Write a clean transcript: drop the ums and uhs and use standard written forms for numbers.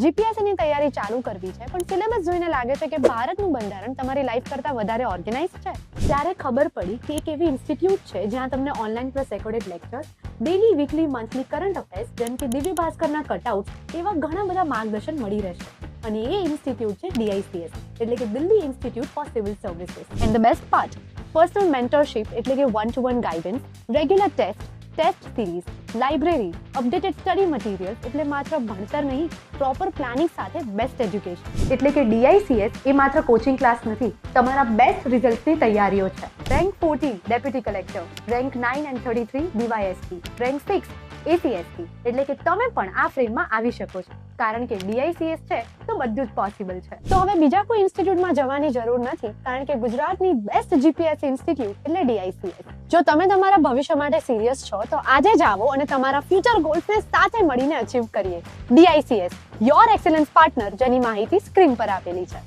GPSC ની તૈયારી ચાલુ કરવી છે પણ સિલેબસ જોઈને લાગે છે કે ભારતનું બંધારણ તમારી લાઈફ કરતા વધારે ઓર્ગેનાઇઝ છે. ત્યારે ખબર પડી કે એક એવી ઇન્સ્ટિટ્યૂટ છે જ્યાં તમને online plus recorded lectures, daily, weekly, monthly current affairs જેમ કે દિવ્ય ભાસ્કરના કટઆઉટ્સ એવા ઘણા બધા માર્ગદર્શન મળી રહેશે. અને એ ઇન્સ્ટિટ્યૂટ છે DICS એટલે કે Delhi institute for civil services. And the best part, personal mentorship એટલે કે 1-to-1 guidance, regular test series, library, updated study materials એટલે માત્ર ભણતર નહીં, પ્રોપર પ્લાનિંગ સાથે બેસ્ટ એજ્યુકેશન. એટલે કે DICS એ માત્ર કોચિંગ ક્લાસ નથી, તમારા બેસ્ટ રિઝલ્ટની તૈયારીઓ છે. Rank 14 deputy collector, rank 9 and 33 DYSP, rank 6 ACSP એટલે કે તમે પણ આ ફ્રેમમાં આવી શકો છો. કારણ કે DICS છે તો બધું જ પોસિબલ છે. તો હવે બીજા કોઈ ઇન્સ્ટિટ્યૂટમાં જવાની જરૂર નથી કારણ કે ગુજરાતની બેસ્ટ જીપીએસ ઇન્સ્ટિટ્યૂટ એટલે DICS. જો તમે તમારા ભવિષ્ય માટે સિરિયસ છો તો આજે જ આવો અને તમારા ફ્યુચર ગોલ્સને સાથે મળીને અચીવ કરીએ. DICS, યોર એક્સેલન્સ પાર્ટનર, જેની માહિતી સ્ક્રીન પર આપેલી છે.